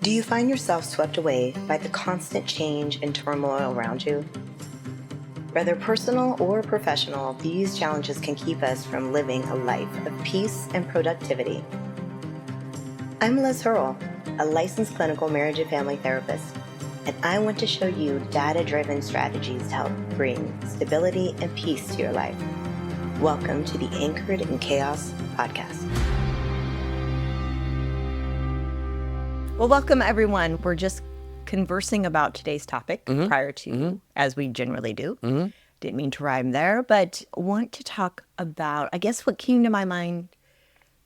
Do you find yourself swept away by the constant change and turmoil around you? Whether personal or professional, these challenges can keep us from living a life of peace and productivity. I'm Liz Hurl, a licensed clinical marriage and family therapist, and I want to show you data-driven strategies to help bring stability and peace to your life. Welcome to the Anchored in Chaos podcast. Well, welcome everyone. We're just conversing about today's topic prior to, as we generally do. Didn't mean to rhyme there, but want to talk about, I guess what came to my mind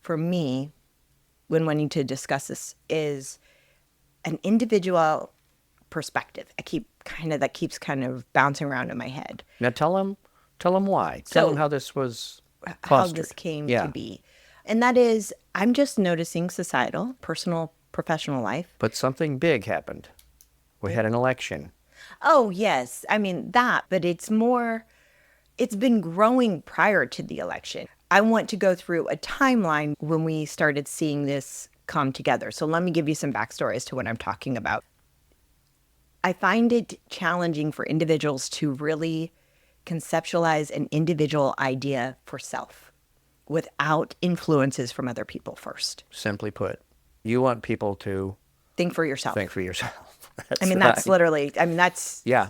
for me when wanting to discuss this is an individual perspective. That keeps kind of bouncing around in my head. Now tell them why. Tell them how this was fostered. How this came to be. And that is, I'm just noticing societal, personal, professional life. But something big happened. We had an election. Oh, yes. I mean, but it's been growing prior to the election. I want to go through a timeline when we started seeing this come together. So let me give you some backstory as to what I'm talking about. I find it challenging for individuals to really conceptualize an individual idea for self without influences from other people first. Simply put, you want people to think for yourself. That's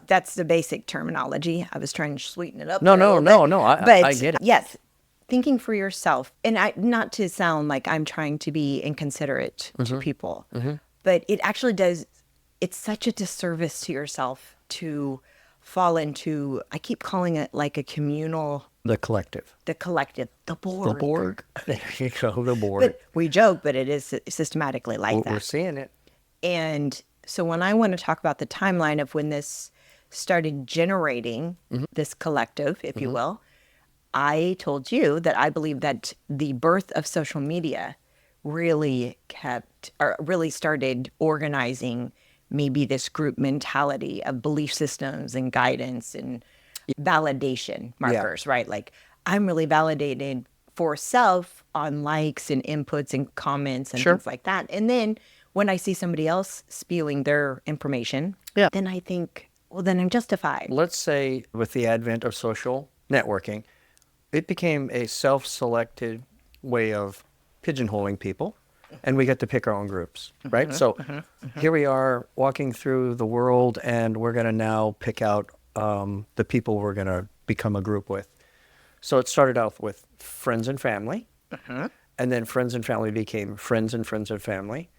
that's the basic terminology. I was trying to sweeten it up. No, I get it. Yes, thinking for yourself. And not to sound like I'm trying to be inconsiderate to people, but it actually does. It's such a disservice to yourself to fall into, I keep calling it like a communal. The collective. The Borg. The Borg. There you go, the Borg. But we joke, but it is systematically like that. We're seeing it. And so when I want to talk about the timeline of when this started generating this collective, if you will, I told you that I believe that the birth of social media really started organizing maybe this group mentality of belief systems and guidance and validation markers, right? Like I'm really validated for self on likes and inputs and comments and things like that. And then when I see somebody else spewing their information, then I think, well, then I'm justified. Let's say with the advent of social networking, it became a self-selected way of pigeonholing people, and we get to pick our own groups, right? So here we are walking through the world, and we're going to now pick out the people we're going to become a group with. So it started off with friends and family, and then friends and family became friends and friends and family,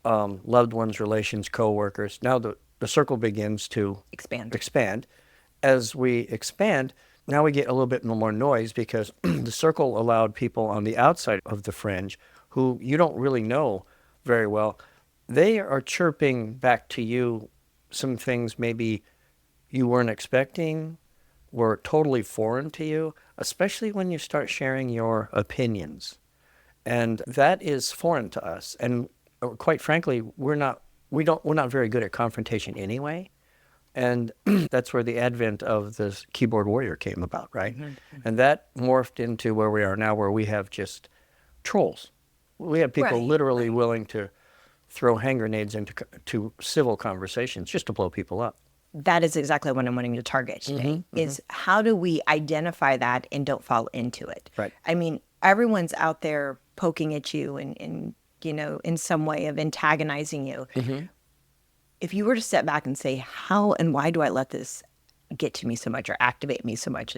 loved ones, relations, co-workers. Now the circle begins to expand. As we expand, now we get a little bit more noise because the circle allowed people on the outside of the fringe who you don't really know very well. They are chirping back to you some things maybe you weren't expecting, were totally foreign to you, especially when you start sharing your opinions. And that is foreign to us. And quite frankly, we're not very good at confrontation anyway. And that's where the advent of this keyboard warrior came about, right? And that morphed into where we are now, where we have just trolls. We have people literally willing to throw hand grenades into civil conversations just to blow people up. That is exactly what I'm wanting to target today, is how do we identify that and don't fall into it? Right. I mean, everyone's out there poking at you and in some way of antagonizing you. If you were to step back and say, how and why do I let this get to me so much or activate me so much?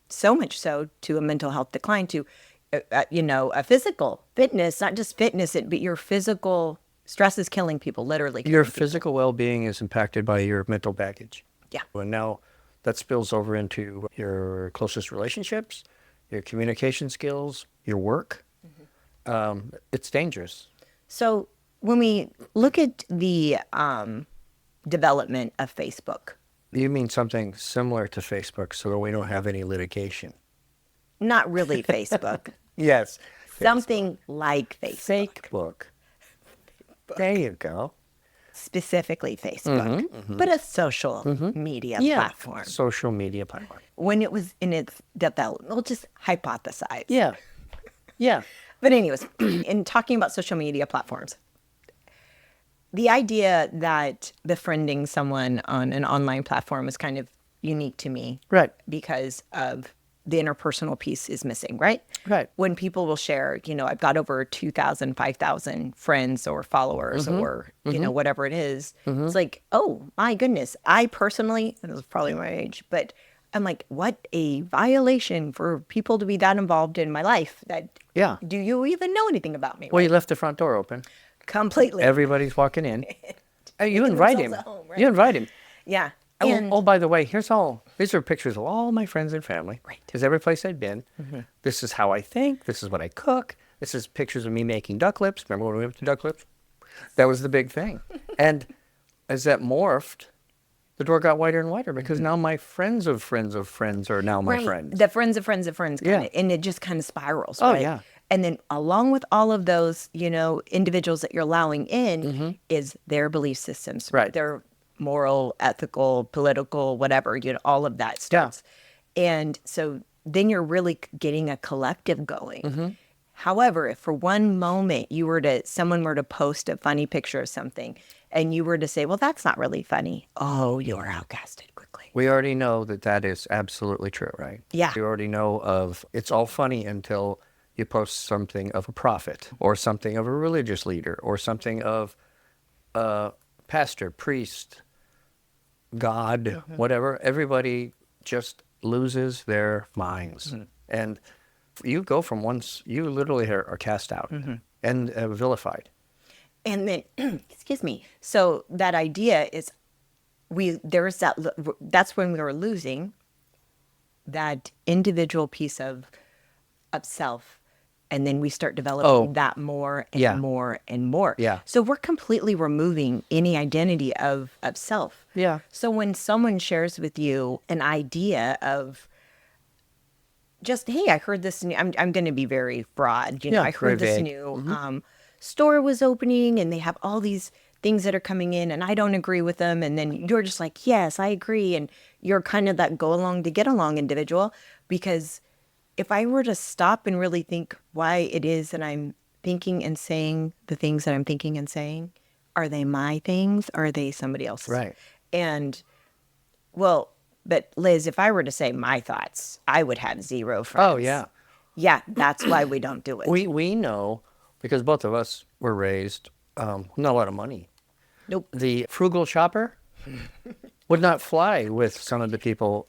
So much so to a mental health decline, to, a physical fitness, not just fitness, but your physical stress is killing people, literally. Your physical well-being is impacted by your mental baggage. Yeah. And now that spills over into your closest relationships, your communication skills, your work. It's dangerous. So when we look at the development of Facebook. You mean something similar to Facebook so we don't have any litigation? Not really Facebook. Yes. Something like Facebook. Facebook. There you go. Specifically Facebook, but a social media platform. Social media platform. When it was in its development, we'll just hypothesize. Yeah. But anyways, in talking about social media platforms, the idea that befriending someone on an online platform is kind of unique to me. Right. Because of the interpersonal piece is missing, right? Right. When people will share, I've got over 2,000, 5,000 friends or followers or, whatever it is. It's like, oh my goodness. I personally, and this is probably my age, but I'm like, what a violation for people to be that involved in my life. That Yeah. do you even know anything about me? Well, right? you left the front door open. Completely. Everybody's walking in. Hey, you Making invite him. themselves at home, right? You invite him. Yeah. Oh, And oh, by the way, these are pictures of all my friends and family. Right. Because every place I'd been. This is how I think. This is what I cook. This is pictures of me making duck lips. Remember when we went to duck lips? That was the big thing. And as that morphed, the door got wider and wider because now my friends of friends of friends are now my right, friends. the friends of friends of friends, kinda, Yeah. and it just kind of spirals. Oh, right? yeah. And then along with all of those, individuals that you're allowing in is their belief systems, Right. their moral, ethical, political, whatever, all of that starts. And so then you're really getting a collective going. However, if for one moment someone were to post a funny picture of something and you were to say, well, that's not really funny. Oh, you're outcasted quickly. We already know that is absolutely true, right? Yeah. We already know it's all funny until you post something of a prophet or something of a religious leader or something of a pastor, priest, God, whatever. Everybody just loses their minds. And you go from you literally are cast out and vilified. And then, excuse me. So that idea is, that's when we were losing that individual piece of self, and then we start developing that more and Yeah. more and more. Yeah. So we're completely removing any identity of self. Yeah. So when someone shares with you an idea of just, hey, I heard this new, I'm going to be very broad. Yeah, I very heard this vague. new store was opening and they have all these things that are coming in and I don't agree with them. And then you're just like, yes, I agree. And you're kind of that go along to get along individual. Because if I were to stop and really think why it is that I'm thinking and saying the things that I'm thinking and saying, are they my things? Or are they somebody else's? Right. And well, but Liz, if I were to say my thoughts, I would have zero friends. Oh, yeah. Yeah, that's why we don't do it. We know, because both of us were raised not a lot of money. Nope. The frugal shopper would not fly with some of the people.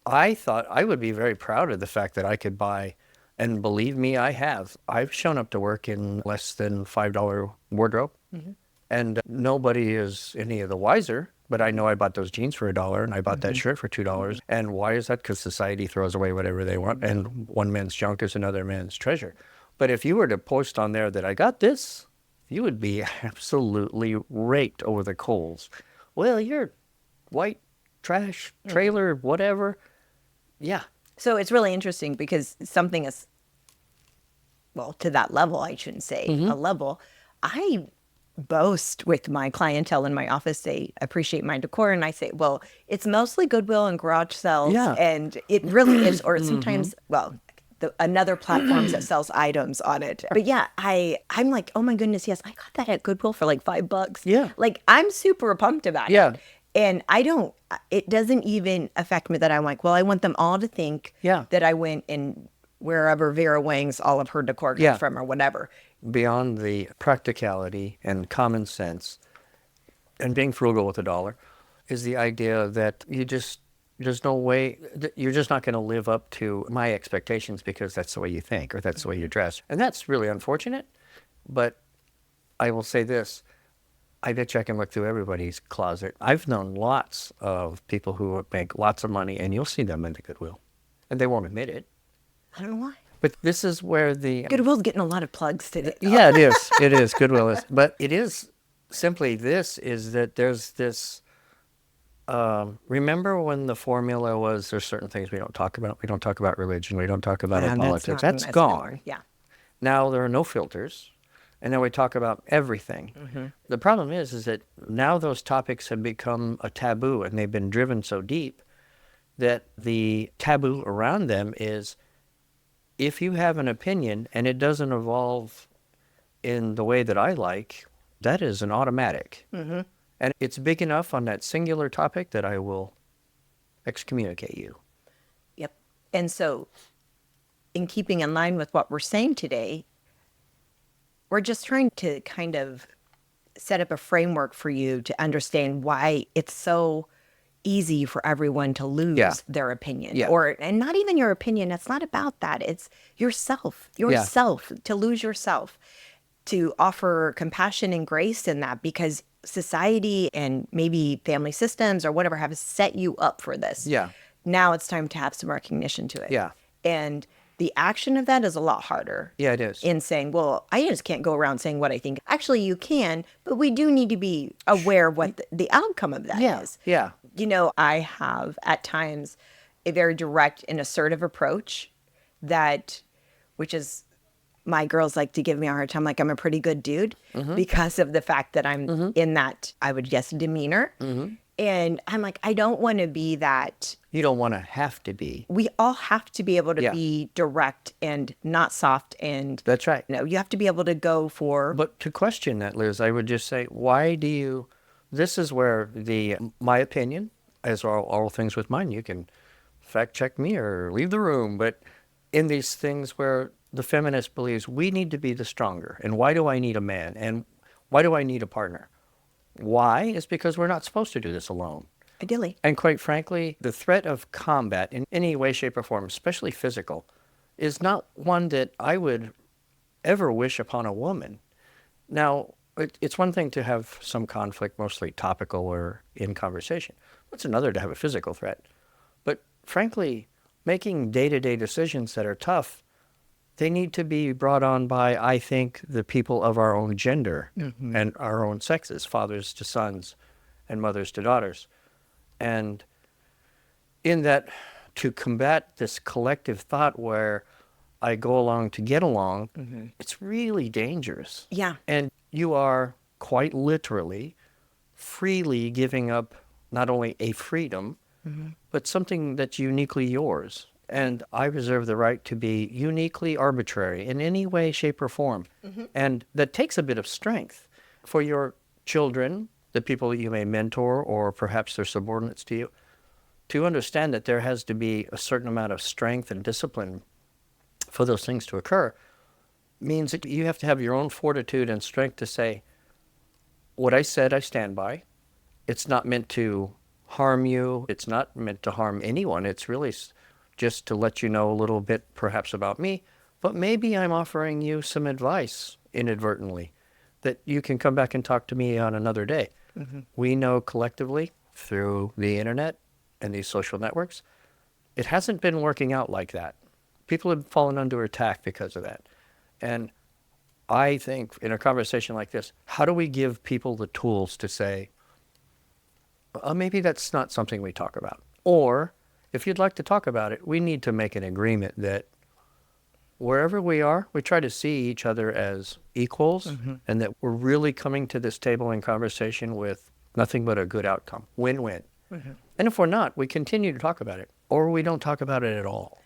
I thought I would be very proud of the fact that I could buy, and believe me, I have. I've shown up to work in less than $5 wardrobe, and nobody is any of the wiser. But I know I bought those jeans for $1 and I bought that shirt for $2. And why is that? Because society throws away whatever they want, and one man's junk is another man's treasure. But if you were to post on there that I got this, you would be absolutely raked over the coals. Well, you're white trash, trailer, whatever. Yeah. So it's really interesting because something is, well, to that level, I shouldn't say a level. I boast with my clientele in my office. They appreciate my decor. And I say, well, it's mostly Goodwill and garage sales. Yeah. And it really is, or sometimes, well, another platform that sells items on it. But yeah, I'm like, oh my goodness, yes, I got that at Goodwill for like $5. Yeah. Like I'm super pumped about Yeah. it. And it doesn't even affect me that I'm like, well, I want them all to think Yeah. that I went and wherever Vera Wang's all of her decor comes Yeah. from or whatever. Beyond the practicality and common sense and being frugal with $1 is the idea that there's no way, you're just not going to live up to my expectations because that's the way you think or that's the way you dress. And that's really unfortunate. But I will say this, I bet you I can look through everybody's closet. I've known lots of people who make lots of money, and you'll see them in the Goodwill. And they won't admit it. I don't know why. But this is where the... Goodwill's getting a lot of plugs today. Yeah, it is. It is. Goodwill is. But it is simply this, is that there's this... remember when the formula was there's certain things we don't talk about? We don't talk about religion. We don't talk about politics. That's gone. Yeah. Now there are no filters. And then we talk about everything. The problem is that now those topics have become a taboo, and they've been driven so deep that the taboo around them is if you have an opinion and it doesn't evolve in the way that I like, that is an automatic. And it's big enough on that singular topic that I will excommunicate you. Yep. And so, in keeping in line with what we're saying today, we're just trying to kind of set up a framework for you to understand why it's so easy for everyone to lose their opinion. And not even your opinion. It's not about that. It's yourself, to lose yourself, to offer compassion and grace in that, because society and maybe family systems or whatever have set you up for this. Now it's time to have some recognition to it. And the action of that is a lot harder. It is. In saying, well, I just can't go around saying what I think. Actually, you can, but we do need to be aware of what the outcome of that is. You know, I have at times a very direct and assertive approach which is, my girls like to give me a hard time, like I'm a pretty good dude because of the fact that I'm in that, I would guess, demeanor. And I'm like, I don't want to be that. You don't want to have to be. We all have to be able to be direct and not soft. And that's right. You have to be able to go for. But to question that, Liz, I would just say, why do you, this is where my opinion, as are all things with mine, you can fact check me or leave the room. But in these things where the feminist believes we need to be the stronger, and why do I need a man? And why do I need a partner? Why? It's because we're not supposed to do this alone. Ideally. And quite frankly, the threat of combat in any way, shape, or form, especially physical, is not one that I would ever wish upon a woman. Now, it's one thing to have some conflict, mostly topical or in conversation. It's another to have a physical threat. But frankly, making day-to-day decisions that are tough, they need to be brought on by, I think, the people of our own gender and our own sexes, fathers to sons and mothers to daughters. And in that, to combat this collective thought where I go along to get along, it's really dangerous. And you are quite literally freely giving up not only a freedom, but something that's uniquely yours. And I reserve the right to be uniquely arbitrary in any way, shape, or form. And that takes a bit of strength for your children, the people that you may mentor, or perhaps they're subordinates to you, to understand that there has to be a certain amount of strength and discipline for those things to occur. Means that you have to have your own fortitude and strength to say, what I said, I stand by. It's not meant to harm you. It's not meant to harm anyone. It's really just to let you know a little bit perhaps about me, but maybe I'm offering you some advice inadvertently that you can come back and talk to me on another day. We know collectively through the internet and these social networks, it hasn't been working out like that. People have fallen under attack because of that. And I think in a conversation like this, how do we give people the tools to say, maybe that's not something we talk about? Or if you'd like to talk about it, we need to make an agreement that wherever we are, we try to see each other as equals and that we're really coming to this table in conversation with nothing but a good outcome, win-win. And if we're not, we continue to talk about it, or we don't talk about it at all.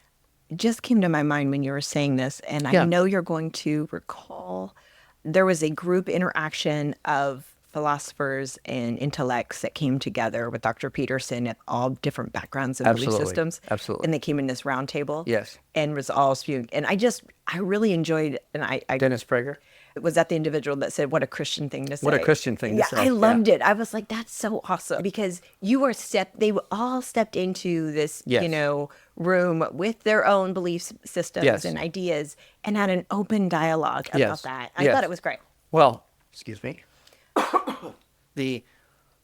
It just came to my mind when you were saying this, and I know you're going to recall there was a group interaction of philosophers and intellects that came together with Dr. Peterson at all different backgrounds and belief systems. And they came in this round table. And was all spewing. And I really enjoyed, and I Dennis Prager? Was that the individual that said, what a Christian thing to say? What a Christian thing to say. I loved it. I was like, that's so awesome. Because they all stepped into this, room with their own belief systems and ideas and had an open dialogue about that. I thought it was great. Well, excuse me.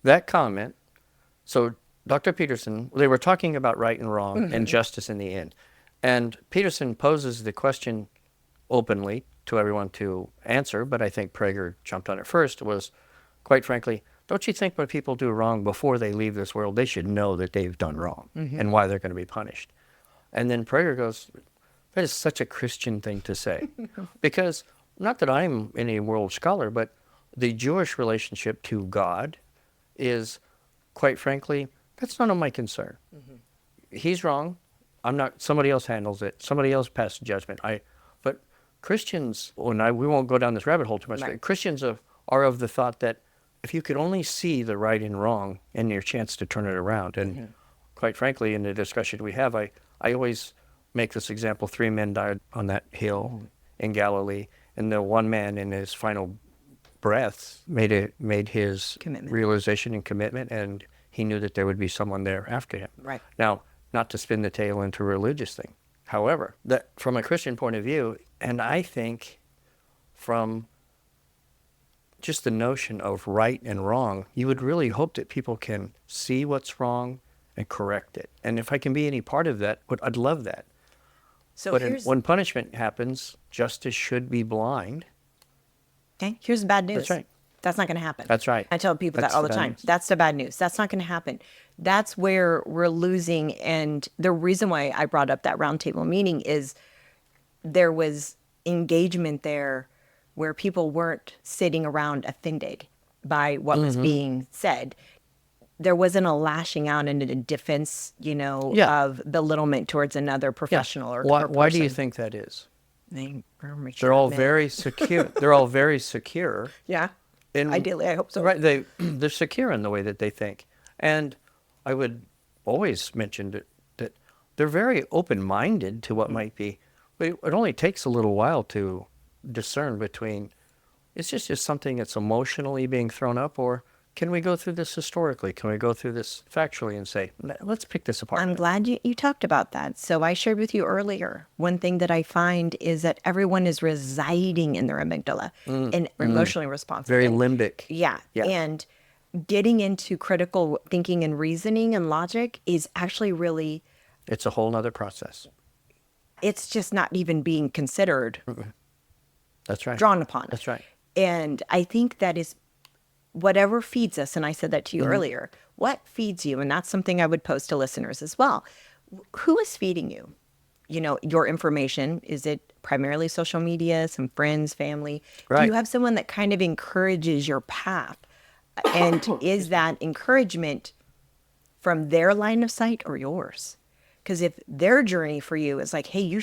That comment, so Dr. Peterson, they were talking about right and wrong and justice in the end. And Peterson poses the question openly to everyone to answer, but I think Prager jumped on it first, was, quite frankly, don't you think when people do wrong before they leave this world, they should know that they've done wrong and why they're going to be punished? And then Prager goes, that is such a Christian thing to say. Because, not that I'm any world scholar, but the Jewish relationship to God is, quite frankly, that's none of my concern. He's wrong. I'm not. Somebody else handles it. Somebody else passes judgment. But Christians, we won't go down this rabbit hole too much. But Christians of are of the thought that if you could only see the right and wrong and your chance to turn it around, and quite frankly, in the discussion we have, I always make this example: 3 men died on that hill in Galilee, and the one man in his final breaths made his Commitment. realization and commitment, and he knew that there would be someone there after him. Right. Now, not to spin the tale into a religious thing. However, that from a Christian point of view, and I think from just the notion of right and wrong, you would really hope that people can see what's wrong and correct it. And if I can be any part of that, I'd love that. So But here's when punishment happens, justice should be blind. okay. Here's the bad news. That's right. That's not going to happen. That's right. I tell people That's that all the the bad time. news. That's the bad news. That's not going to happen. That's where we're losing. And the reason why I brought up that roundtable meeting is there was engagement there where people weren't sitting around offended by what was being said. There wasn't a lashing out and a defense, Yeah. of belittlement towards another professional or Why do you person. think that is? They're mature They're all men. very secure. They're all very secure. Yeah. in- Ideally, I hope so. Right. They're secure in the way that they think. And I would always mention that they're very open-minded to what might be. But it only takes a little while to discern between, is this just something that's emotionally being thrown up, or can we go through this historically? Can we go through this factually and say, let's pick this apart? I'm glad you talked about that. So I shared with you earlier, one thing that I find is that everyone is residing in their amygdala and emotionally responsive. Very And- limbic. Yeah. Yeah. And getting into critical thinking and reasoning and logic is actually really, It's a whole nother process. it's just not even being considered, That's right. drawn upon. That's right. And I think that is whatever feeds us. And I said that to you earlier. What feeds you? And that's something I would pose to listeners as well. Who is feeding you? Your information. Is it primarily social media, some friends, family? Do Right. you have someone that kind of encourages your path? And is that encouragement from their line of sight or yours? Because if their journey for you is like, hey, you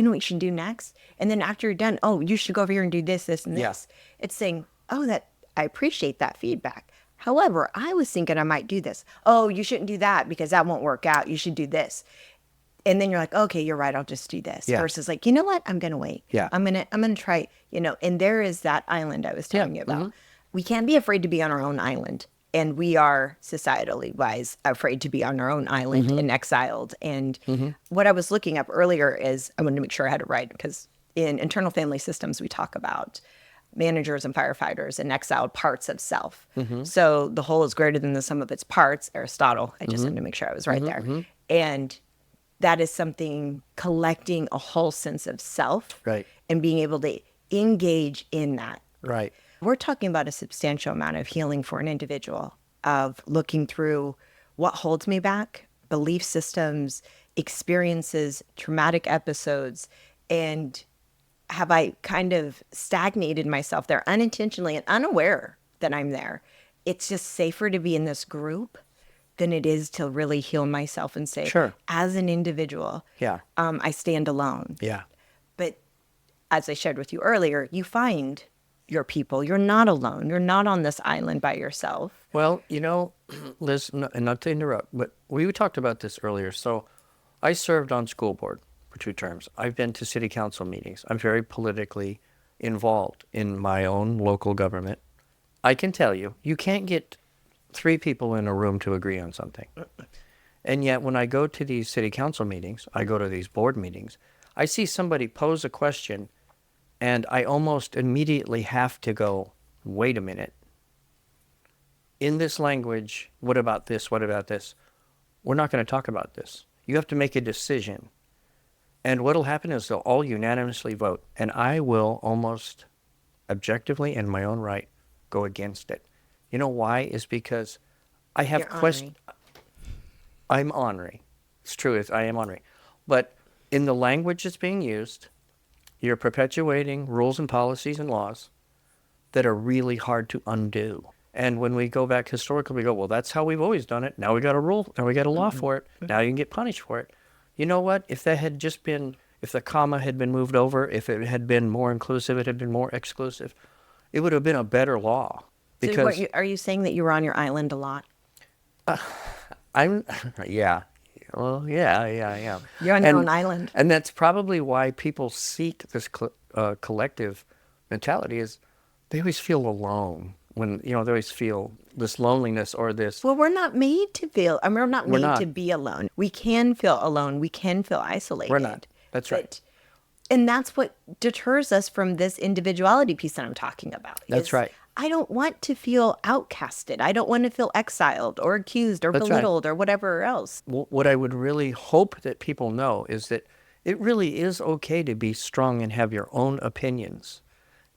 know what you should do next? And then after you're done, oh, you should go over here and do this, this, and Yeah. this. It's saying, oh, I appreciate that feedback. However, I was thinking I might do this. Oh, you shouldn't do that because that won't work out. You should do this. And then you're like, okay, you're right. I'll just do this. Yeah. Versus like, you know what? I'm going to wait. Yeah. I'm going to try, and there is that island I was telling you about. We can't be afraid to be on our own island. And we are societally wise afraid to be on our own island and exiled. And what I was looking up earlier is, I wanted to make sure I had it right, because in internal family systems, we talk about managers and firefighters and exiled parts of self. So the whole is greater than the sum of its parts, Aristotle. I just wanted to make sure I was right there. And that is something, collecting a whole sense of self, Right. and being able to engage in that. Right. We're talking about a substantial amount of healing for an individual, of looking through what holds me back, belief systems, experiences, traumatic episodes, and have I kind of stagnated myself there unintentionally and unaware that I'm there. It's just safer to be in this group than it is to really heal myself and say, Sure. as an individual, Yeah. I stand alone. Yeah. But as I shared with you earlier, you find your people. You're not alone. You're not on this island by yourself. Well, Liz, and not to interrupt, but we talked about this earlier. So I served on school board for 2 terms. I've been to city council meetings. I'm very politically involved in my own local government. I can tell you, you can't get 3 people in a room to agree on something. And yet when I go to these city council meetings, I go to these board meetings, I see somebody pose a question, and I almost immediately have to go, wait a minute. In this language, what about this? What about this? We're not going to talk about this. You have to make a decision. And what will happen is they'll all unanimously vote. And I will almost objectively, in my own right, go against it. You know why? Is because I have You're questions. I'm ornery. It's true. I am ornery. But in the language that's being used, you're perpetuating rules and policies and laws that are really hard to undo. And when we go back historically, we go, well, that's how we've always done it. Now we got a rule. Now we got a law for it. Now you can get punished for it. You know what? If that had just been, if the comma had been moved over, if it had been more inclusive, it had been more exclusive, it would have been a better law. So Because are you saying that you were on your island a lot? I'm, yeah, well, yeah, yeah, yeah. You're on your own island. And that's probably why people seek this collective mentality is they always feel alone when, they always feel this loneliness or this, Well, we're not made to feel, we're not We're made not. to be alone. We can feel alone. We can feel isolated. We're not. That's right. But- and that's what deters us from this individuality piece that I'm talking about. That's is right. I don't want to feel outcasted. I don't want to feel exiled or accused or That's right. belittled or whatever else. What I would really hope that people know is that it really is okay to be strong and have your own opinions.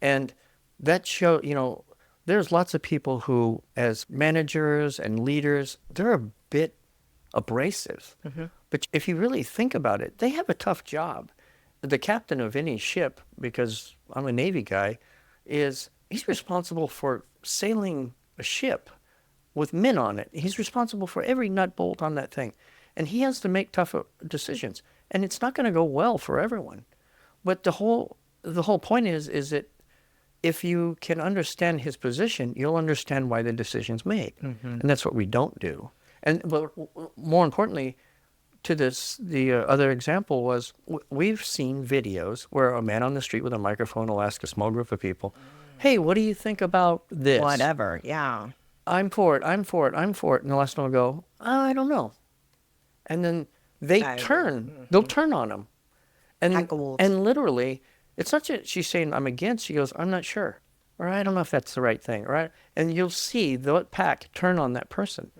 And that there's lots of people who, as managers and leaders, they're a bit abrasive. But if you really think about it, they have a tough job. The captain of any ship, because I'm a Navy guy, he's responsible for sailing a ship with men on it. He's responsible for every nut bolt on that thing. And he has to make tough decisions. And it's not going to go well for everyone. But the whole point is that if you can understand his position, you'll understand why the decision's made. And that's what we don't do. But more importantly, to this, the other example was we've seen videos where a man on the street with a microphone will ask a small group of people, hey, what do you think about this? Whatever, yeah. I'm for it, I'm for it, I'm for it. And the last one will go, I don't know. And then they'll turn on him. And literally, it's not that she's saying I'm against, she goes, I'm not sure. Or I don't know if that's the right thing. Right? And you'll see the pack turn on that person.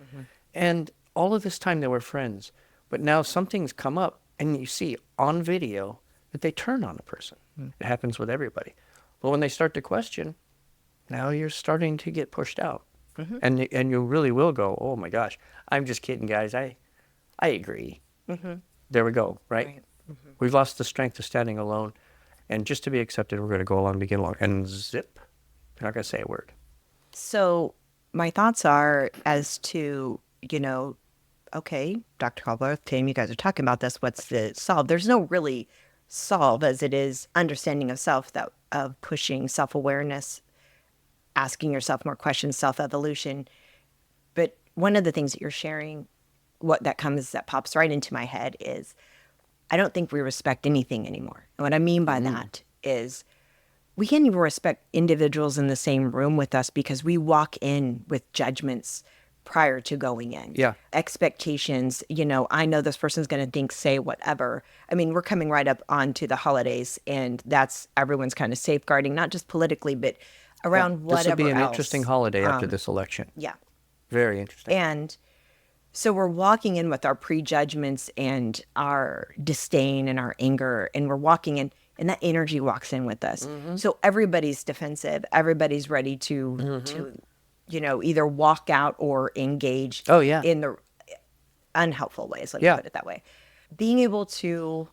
And all of this time they were friends. But now something's come up and you see on video that they turn on a person. It happens with everybody. But when they start to question, now you're starting to get pushed out. And you really will go, oh my gosh, I'm just kidding, guys. I agree. There we go, right? We've lost the strength of standing alone. And just to be accepted, we're going to go along to get along. And zip, you're not going to say a word. So my thoughts are as to, okay, Dr. Caldwell, Tim, you guys are talking about this. What's the solve? There's no really solve as it is understanding of self, that of pushing self-awareness, asking yourself more questions, self-evolution. But one of the things that you're sharing, that pops right into my head is I don't think we respect anything anymore. And what I mean by that is we can't even respect individuals in the same room with us because we walk in with judgments prior to going in. Yeah. Expectations, I know this person's going to think, say, whatever. I mean, we're coming right up onto the holidays, and that's everyone's kind of safeguarding, not just politically, but around whatever else. This will be an interesting holiday after this election. Yeah. Very interesting. And so we're walking in with our prejudgments and our disdain and our anger, and we're walking in, and that energy walks in with us. So everybody's defensive. Everybody's ready to either walk out or engage in the unhelpful ways. Let me put it that way. Being able to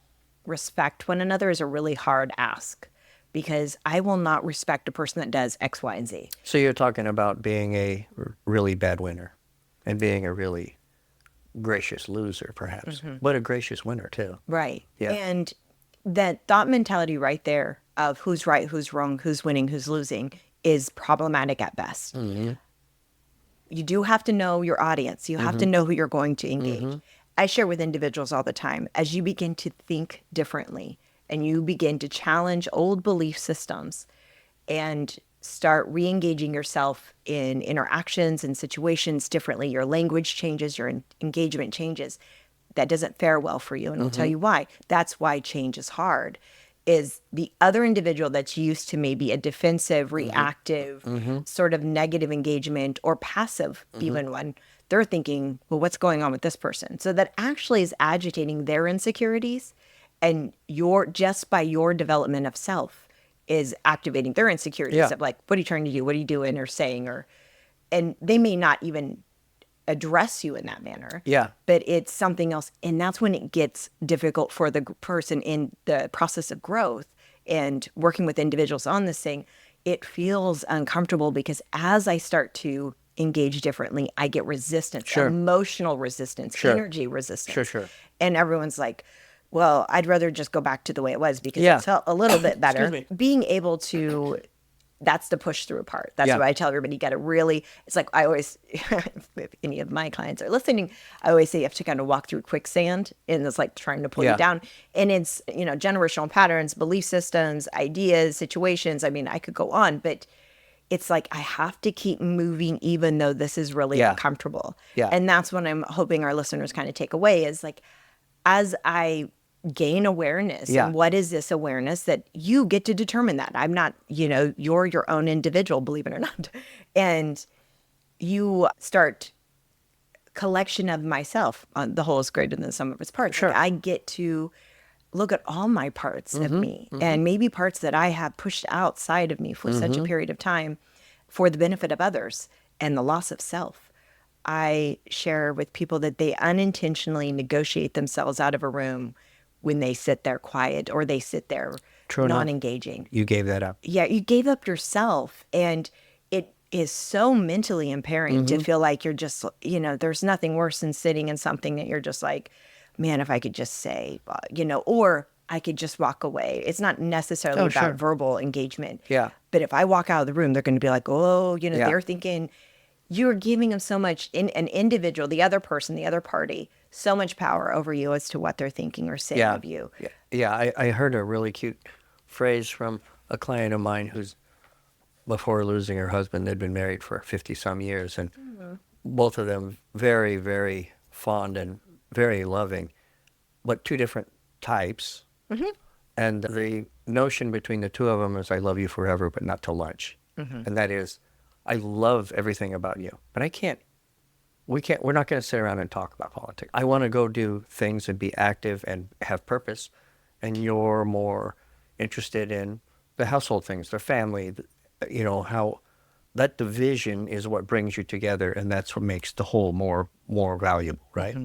respect one another is a really hard ask because I will not respect a person that does X, Y, and Z. So you're talking about being a really bad winner and being a really gracious loser, perhaps, but a gracious winner too. Right. Yeah. And that thought mentality right there of who's right, who's wrong, who's winning, who's losing is problematic at best. You do have to know your audience. You have to know who you're going to engage. I share with individuals all the time, as you begin to think differently and you begin to challenge old belief systems and start re-engaging yourself in interactions and situations differently, your language changes, your engagement changes. That doesn't fare well for you. And I'll tell you why. That's why change is hard. Is the other individual that's used to maybe a defensive, reactive, sort of negative engagement or passive even one, they're thinking, well, what's going on with this person? So that actually is agitating their insecurities, and just by your development of self is activating their insecurities of like, what are you trying to do? What are you doing or saying? And they may not even address you in that manner. Yeah. But it's something else. And that's when it gets difficult for the person in the process of growth and working with individuals on this thing. It feels uncomfortable because as I start to engage differently, I get resistance, emotional resistance, energy resistance. Sure. And everyone's like, well, I'd rather just go back to the way it was because it felt a little bit better. Being able to that's the push through part. That's Yeah. what I tell everybody. You got to really, it's like I always, if any of my clients are listening, I always say you have to kind of walk through quicksand, and it's like trying to pull Yeah. you down. And it's, generational patterns, belief systems, ideas, situations. I mean, I could go on, but it's like I have to keep moving even though this is really Yeah. uncomfortable. Yeah. And that's what I'm hoping our listeners kind of take away is like, as I gain awareness, Yeah. and what is this awareness that you get to determine that. I'm not, you're your own individual, believe it or not. And you start collection of myself. The whole is greater than the sum of its parts. Sure. Like, I get to look at all my parts of me, and maybe parts that I have pushed outside of me for such a period of time for the benefit of others and the loss of self. I share with people that they unintentionally negotiate themselves out of a room when they sit there quiet or they sit there True enough. non-engaging. You gave that up. Yeah, you gave up yourself, and it is so mentally impairing to feel like you're just, there's nothing worse than sitting in something that you're just like, man, if I could just say, or I could just walk away. It's not necessarily about sure. verbal engagement. Yeah. But if I walk out of the room, they're going to be like, oh, Yeah. they're thinking you're giving them so much, an individual, the other person, the other party, so much power over you as to what they're thinking or saying Yeah. of you. Yeah. I heard a really cute phrase from a client of mine who's, before losing her husband, they'd been married for 50 some years, and both of them very, very fond and very loving, but two different types. And the notion between the two of them is, I love you forever, but not till lunch. And that is, I love everything about you, but we're not going to sit around and talk about politics. I want to go do things and be active and have purpose. And you're more interested in the household things, the family, how that division is what brings you together. And that's what makes the whole more valuable, right?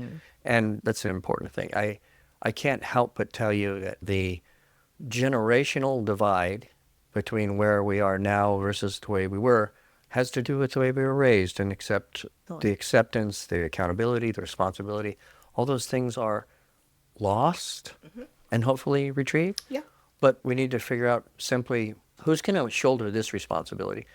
And that's an important thing. I can't help but tell you that the generational divide between where we are now versus the way we were has to do with the way we were raised, and the acceptance, the accountability, the responsibility. All those things are lost and hopefully retrieved. Yeah. But we need to figure out simply who's going to shoulder this responsibility,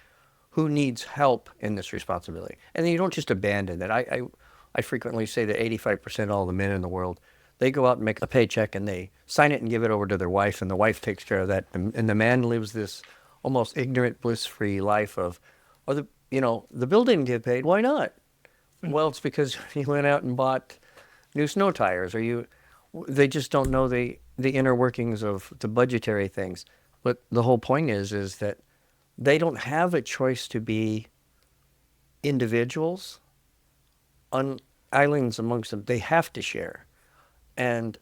who needs help in this responsibility. And then you don't just abandon it. I frequently say that 85% of all the men in the world, they go out and make a paycheck and they sign it and give it over to their wife, and the wife takes care of that. And the man lives this almost ignorant, bliss-free life of, the bill didn't get paid. Why not? Well, it's because you went out and bought new snow tires, or they just don't know the inner workings of the budgetary things. But the whole point is that they don't have a choice to be individuals on islands amongst them. They have to share. And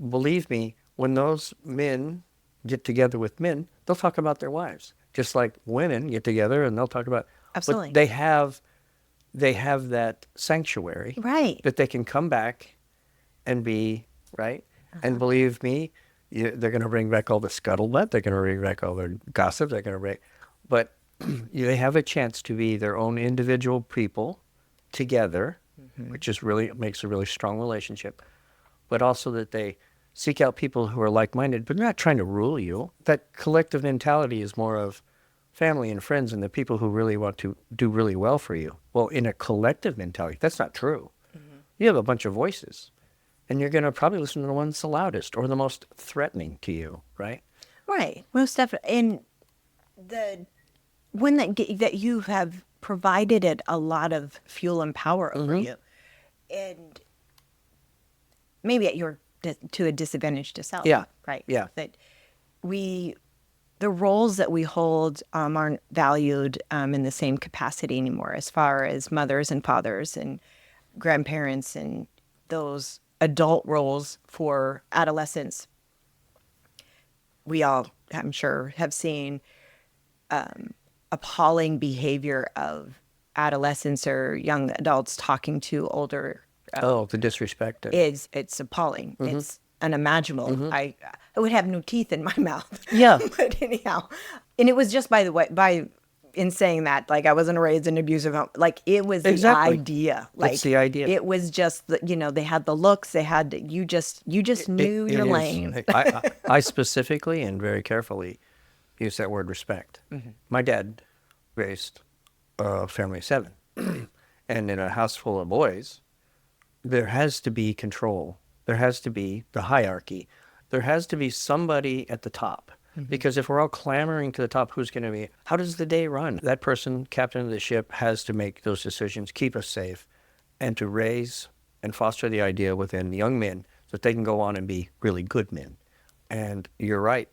believe me, when those men get together with men, they'll talk about their wives, just like women get together and they'll talk about. Absolutely. But they have that sanctuary, Right. that they can come back and be, right. And believe me, they're going to bring back all the scuttlebutt. They're going to bring back all their gossip. They're going to bring, but they have a chance to be their own individual people together, which is really makes a really strong relationship. But also that they seek out people who are like-minded, but they're not trying to rule you. That collective mentality is more of family and friends and the people who really want to do really well for you. Well, in a collective mentality, that's not true. You have a bunch of voices, and you're going to probably listen to the ones the loudest or the most threatening to you, right? Right. Most definitely. And the one that you have provided it a lot of fuel and power over you, and maybe to a disadvantage to self. Yeah. Right. Yeah. That the roles that we hold aren't valued in the same capacity anymore, as far as mothers and fathers and grandparents and those adult roles for adolescents. We all, I'm sure, have seen appalling behavior of adolescents or young adults talking to older. The disrespect. It's appalling. It's unimaginable. I would have no teeth in my mouth. Yeah. But anyhow, and it was just in saying that, like, I wasn't raised in an abusive home. Like, it was Exactly. the idea. Like, That's the idea. It was just they had the looks. They had you just knew your lane. I specifically and very carefully use that word respect. My dad raised a family of 7. And in a house full of boys, there has to be control. There has to be the hierarchy. There has to be somebody at the top. Because if we're all clamoring to the top, who's going to be, how does the day run? That person, captain of the ship, has to make those decisions, keep us safe, and to raise and foster the idea within young men so that they can go on and be really good men. And you're right.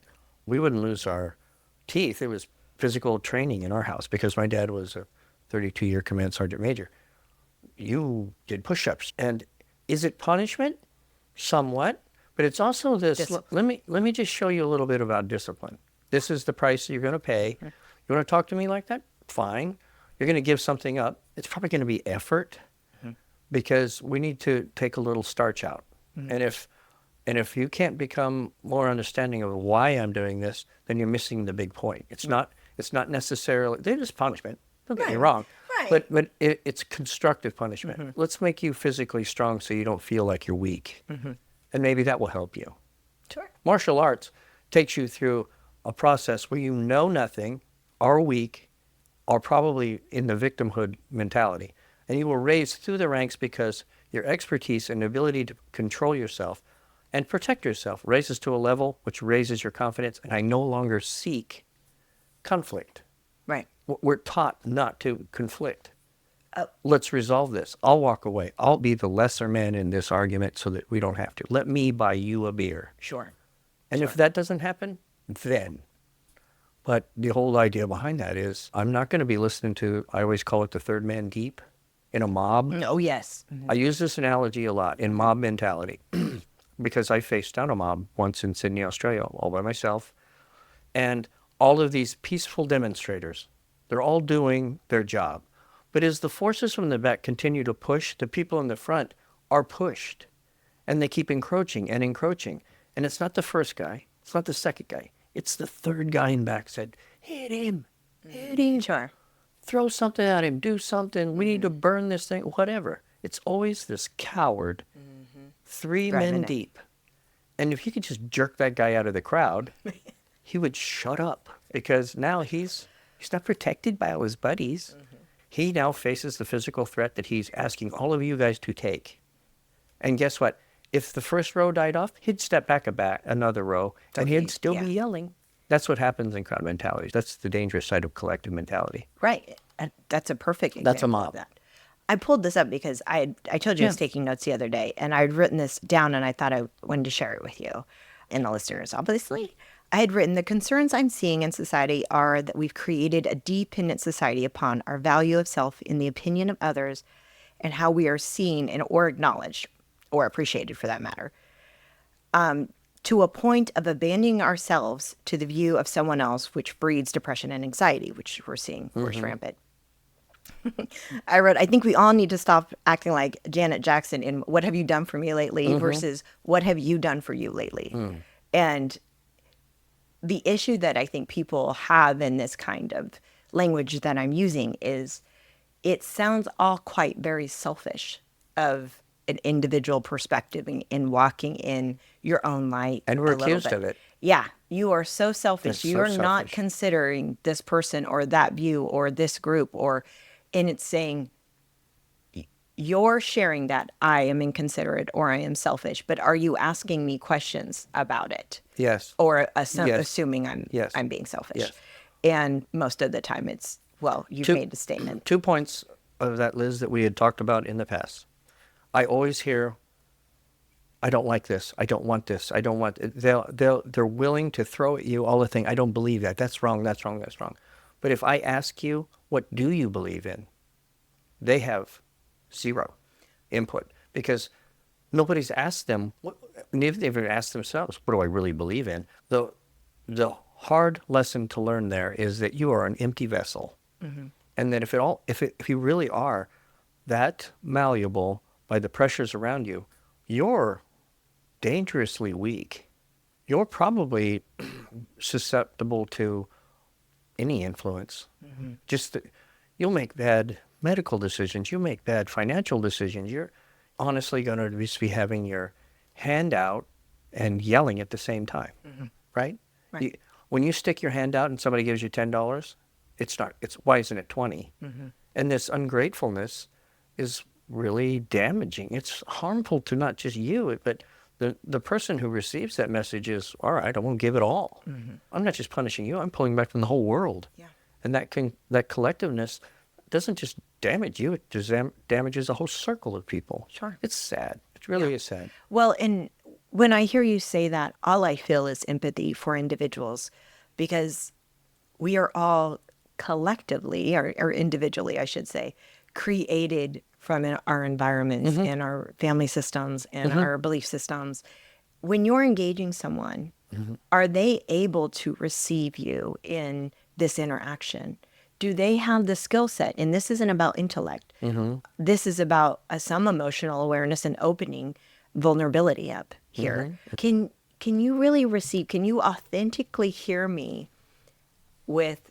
We wouldn't lose our teeth. It was physical training in our house because my dad was a 32-year command sergeant major. You did push-ups. And is it punishment? Somewhat. But it's also this, let me just show you a little bit about discipline. This is the price you're going to pay. You want to talk to me like that? Fine. You're going to give something up. It's probably going to be effort because we need to take a little starch out. And if you can't become more understanding of why I'm doing this, then you're missing the big point. It's not necessarily, they're just punishment. Don't get me wrong. Right. But it's constructive punishment. Let's make you physically strong so you don't feel like you're weak. And maybe that will help you. Sure. Martial arts takes you through a process where you know nothing, are weak, are probably in the victimhood mentality. And you will raise through the ranks because your expertise and ability to control yourself and protect yourself raises to a level which raises your confidence. And I no longer seek conflict. Right. We're taught not to conflict. Let's resolve this. I'll walk away. I'll be the lesser man in this argument so that we don't have to. Let me buy you a beer. Sure. And if that doesn't happen, then. But the whole idea behind that is I'm not going to be listening to, I always call it the third man deep in a mob. Oh, yes. I use this analogy a lot in mob mentality because I faced down a mob once in Sydney, Australia, all by myself. And all of these peaceful demonstrators, they're all doing their job. But as the forces from the back continue to push, the people in the front are pushed. And they keep encroaching and encroaching. And it's not the first guy. It's not the second guy. It's the third guy in back said, hit him. Hit him. Sure. Throw something at him. Do something. We need to burn this thing. Whatever. It's always this coward, 3 men deep. And if you could just jerk that guy out of the crowd, he would shut up. Because now he's not protected by all his buddies. He now faces the physical threat that he's asking all of you guys to take. And guess what? If the first row died off, he'd step back another row, and he'd still be yelling. That's what happens in crowd mentalities. That's the dangerous side of collective mentality. Right. And that's a perfect example That's a mob. of that. I pulled this up because I told you I was taking notes the other day, and I had written this down, and I thought I wanted to share it with you and the listeners, obviously. I had written, the concerns I'm seeing in society are that we've created a dependent society upon our value of self in the opinion of others and how we are seen and or acknowledged or appreciated for that matter, to a point of abandoning ourselves to the view of someone else, which breeds depression and anxiety, which we're seeing worse rampant. I wrote, I think we all need to stop acting like Janet Jackson in what have you done for me lately versus what have you done for you lately? And the issue that I think people have in this kind of language that I'm using is it sounds all quite very selfish of an individual perspective in walking in your own light. And we're accused of it. Yeah. You are so selfish. It's You so are not selfish. considering this person or that view or this group and it's saying you're sharing that I am inconsiderate or I am selfish, but are you asking me questions about it? Yes. Or assuming I'm being selfish. Yes. And most of the time it's, well, you've made the statement. 2 points of that, Liz, that we had talked about in the past. I always hear, I don't like this. I don't want this. I don't want it. They're willing to throw at you all the thing. I don't believe that. That's wrong. That's wrong. That's wrong. But if I ask you, what do you believe in? They have 0 input because nobody's asked them, neither they've even asked themselves, what do I really believe in? The hard lesson to learn there is that you are an empty vessel. And that if you really are that malleable by the pressures around you, you're dangerously weak. You're probably susceptible to any influence. Just that you'll make bad medical decisions. You make bad financial decisions. You're honestly going to just be having your hand out and yelling at the same time, right? Right. when you stick your hand out and somebody gives you $10, it's why isn't it 20? And this ungratefulness is really damaging. It's harmful to not just you, but the person who receives that message is, all right, I won't give it all. I'm not just punishing you, I'm pulling back from the whole world. Yeah. And that collectiveness doesn't just damage you, it just damages a whole circle of people. Sure. It's sad. It really is sad. Well, and when I hear you say that, all I feel is empathy for individuals, because we are all collectively, or individually, I should say, created from our environments and our family systems and our belief systems. When you're engaging someone, are they able to receive you in this interaction? Do they have the skill set? And this isn't about intellect. This is about some emotional awareness and opening vulnerability up here. Can you really receive, can you authentically hear me with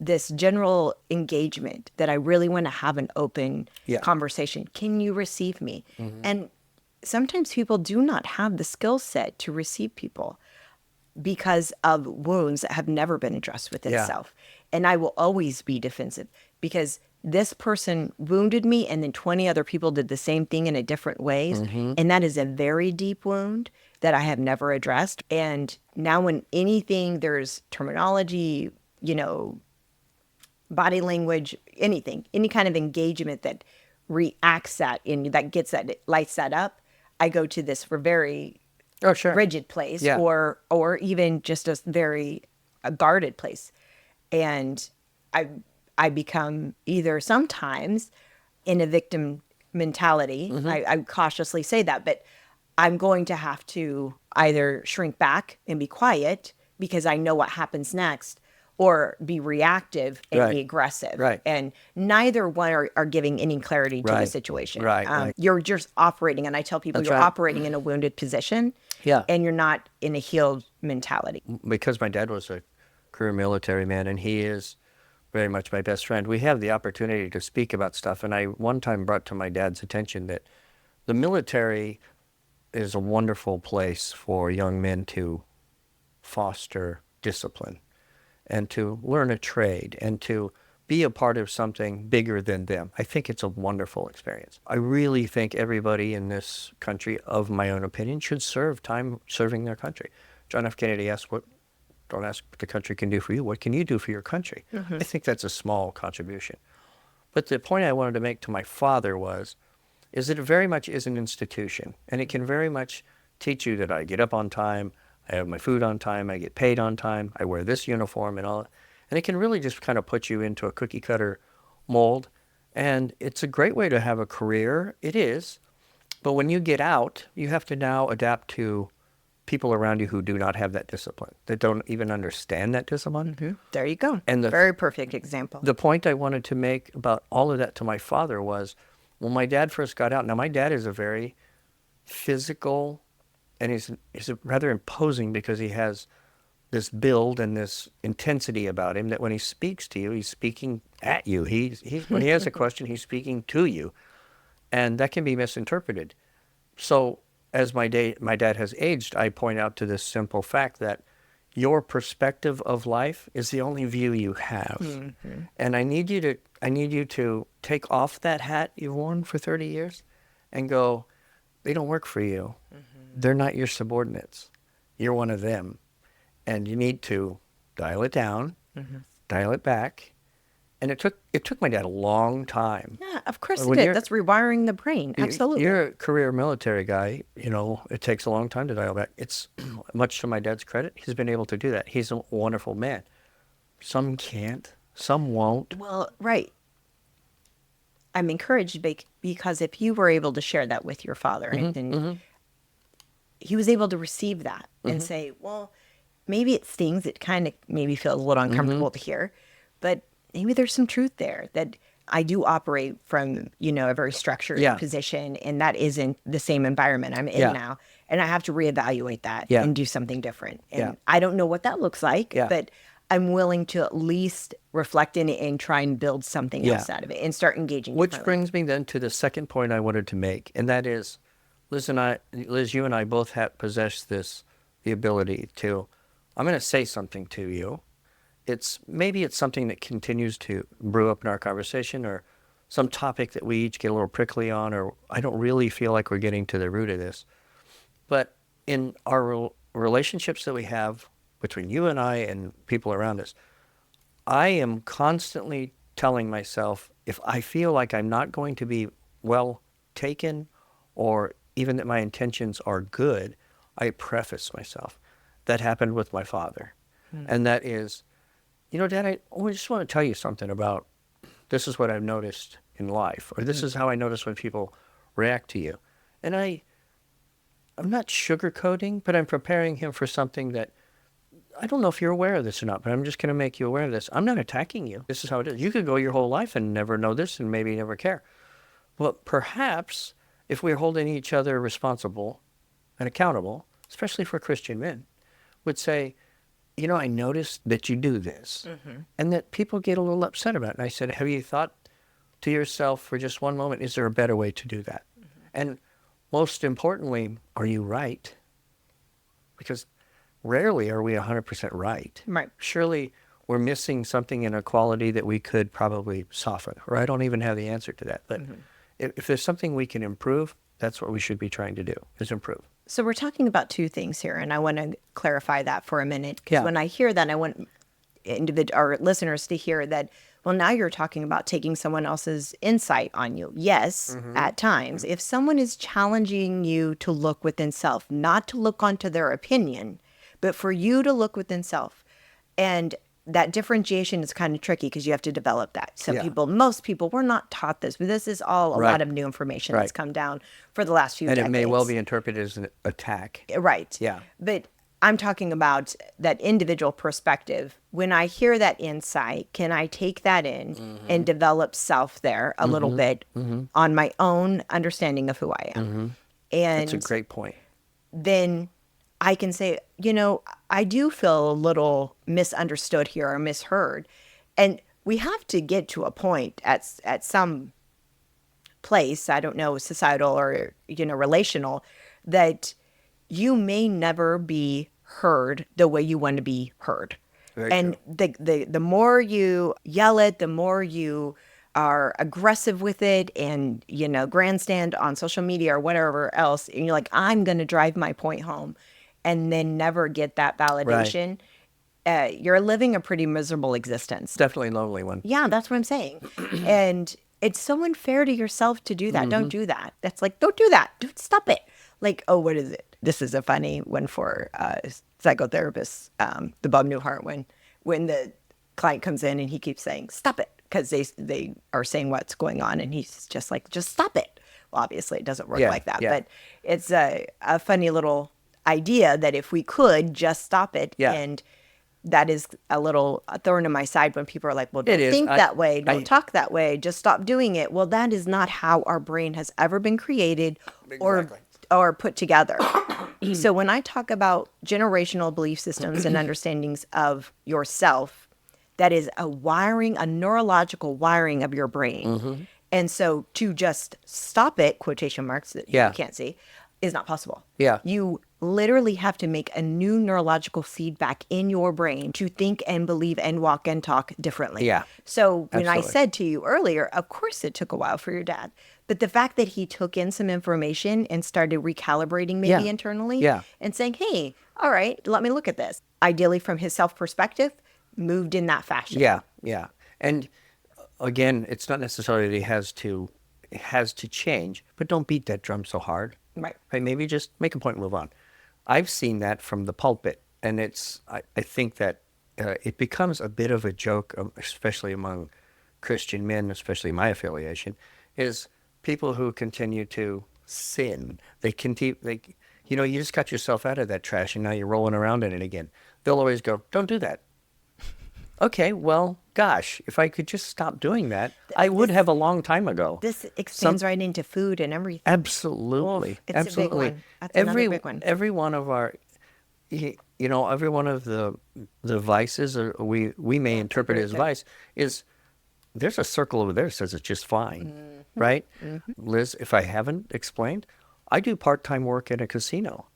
this general engagement that I really want to have an open conversation? Can you receive me? And sometimes people do not have the skill set to receive people because of wounds that have never been addressed within self. And I will always be defensive because this person wounded me and then 20 other people did the same thing in a different ways. And that is a very deep wound that I have never addressed. And now when anything, there's terminology, body language, anything, any kind of engagement that reacts that that gets that, lights that up, I go to this very rigid place or even just a very guarded place. And I become either sometimes in a victim mentality, I cautiously say that, but I'm going to have to either shrink back and be quiet because I know what happens next, or be reactive and be aggressive. And neither one are giving any clarity to the situation. You're just operating, and I tell people you're operating in a wounded position, and you're not in a healed mentality. Because my dad was a career military man, and he is very much my best friend, we have the opportunity to speak about stuff. And I one time brought to my dad's attention that the military is a wonderful place for young men to foster discipline and to learn a trade and to be a part of something bigger than them. I think it's a wonderful experience. I really think everybody in this country, of my own opinion, should serve time serving their country. John F. Kennedy asked, don't ask what the country can do for you, what can you do for your country? I think that's a small contribution. But the point I wanted to make to my father is that it very much is an institution, and it can very much teach you that I get up on time, I have my food on time, I get paid on time, I wear this uniform and all. And it can really just kind of put you into a cookie cutter mold. And it's a great way to have a career. It is. But when you get out, you have to now adapt to people around you who do not have that discipline, that don't even understand that discipline. There you go. And very perfect example. The point I wanted to make about all of that to my father was, when my dad first got out, now my dad is a very physical, and he's rather imposing because he has this build and this intensity about him that when he speaks to you, he's speaking at you. When he has a question, he's speaking to you. And that can be misinterpreted. So as my dad has aged, I point out to this simple fact that your perspective of life is the only view you have. And I need you to take off that hat you've worn for 30 years and go, they don't work for you. They're not your subordinates. You're one of them. And you need to dial it down, dial it back. And it took my dad a long time. Yeah, of course it did. That's rewiring the brain. Absolutely. You're a career military guy. It takes a long time to dial back. It's much to my dad's credit. He's been able to do that. He's a wonderful man. Some can't. Some won't. Well, right. I'm encouraged because if you were able to share that with your father, then he was able to receive that and say, well, maybe it stings. It kind of maybe feels a little uncomfortable to hear, but maybe there's some truth there that I do operate from, a very structured position, and that isn't the same environment I'm in now. And I have to reevaluate that and do something different. And I don't know what that looks like, but I'm willing to at least reflect in it and try and build something else out of it and start engaging. Which brings me then to the second point I wanted to make, and that is, Liz, you and I both possess the ability to I'm going to say something to you. Maybe it's something that continues to brew up in our conversation, or some topic that we each get a little prickly on, or I don't really feel like we're getting to the root of this. But in our relationships that we have between you and I and people around us, I am constantly telling myself, if I feel like I'm not going to be well taken, or even that my intentions are good, I preface myself. That happened with my father. And that is, Dad, I just want to tell you something about, this is what I've noticed in life, or this is how I notice when people react to you. And I'm not sugarcoating, but I'm preparing him for something that, I don't know if you're aware of this or not, but I'm just going to make you aware of this. I'm not attacking you. This is how it is. You could go your whole life and never know this and maybe never care. But perhaps if we're holding each other responsible and accountable, especially for Christian men, would say, I noticed that you do this, and that people get a little upset about it. And I said, have you thought to yourself for just one moment, is there a better way to do that? And most importantly, are you right? Because rarely are we 100% right. Right. Surely we're missing something in a quality that we could probably soften, or I don't even have the answer to that. But if there's something we can improve, that's what we should be trying to do, is improve. So we're talking about two things here, and I want to clarify that for a minute. Because Yeah. when I hear that, I want our listeners to hear that, well, now you're talking about taking someone else's insight on you. Yes, at times. If someone is challenging you to look within self, not to look onto their opinion, but for you to look within self. And that differentiation is kind of tricky because you have to develop that. Most people, we're not taught this, but this is all a lot of new information that's come down for the last few decades. And it may well be interpreted as an attack. Right. Yeah. But I'm talking about that individual perspective. When I hear that insight, can I take that in and develop self there a little bit on my own understanding of who I am? And That's a great point. then I can say, I do feel a little misunderstood here or misheard. And we have to get to a point at some place, I don't know, societal or, relational, that you may never be heard the way you want to be heard. Very And true. the more you yell it, the more you are aggressive with it and, grandstand on social media or whatever else, and you're like, I'm going to drive my point home, and then never get that validation, you're living a pretty miserable existence. Definitely a lonely one. Yeah, that's what I'm saying. And it's so unfair to yourself to do that. Don't do that. That's like, don't do that. Don't stop it. Like, oh, what is it? This is a funny one for psychotherapists, the Bob Newhart one, when the client comes in and he keeps saying, stop it, because they are saying what's going on. And he's just like, just stop it. Well, obviously, it doesn't work like that. But it's a funny little idea that if we could just stop it, and that is a little thorn in my side when people are like, well, don't think that way, don't talk that way, just stop doing it. Well, that is not how our brain has ever been created or put together. So when I talk about generational belief systems and understandings of yourself, that is a neurological wiring of your brain. And so to just stop it, quotation marks that you can't see, is not possible. Yeah. You literally have to make a new neurological feedback in your brain to think and believe and walk and talk differently. Yeah. So when I Absolutely. said to you earlier, of course it took a while for your dad, but the fact that he took in some information and started recalibrating maybe internally and saying, hey, all right, let me look at this. Ideally from his self perspective, moved in that fashion. Yeah. And again, it's not necessarily that it has to change, but don't beat that drum so hard. Right. Maybe just make a point and move on. I've seen that from the pulpit, and I think that it becomes a bit of a joke, especially among Christian men, especially my affiliation, is people who continue to sin. You just got yourself out of that trash, and now you're rolling around in it again. They'll always go, don't do that. Okay, well, gosh, if I could just stop doing that, I would have a long time ago. This extends right into food and everything. Absolutely. It's Absolutely. a big one. That's another big one. Every one of our, every one of the vices, or we may interpret it as vice, is there's a circle over there that says it's just fine, right? Liz, if I haven't explained, I do part-time work in a casino.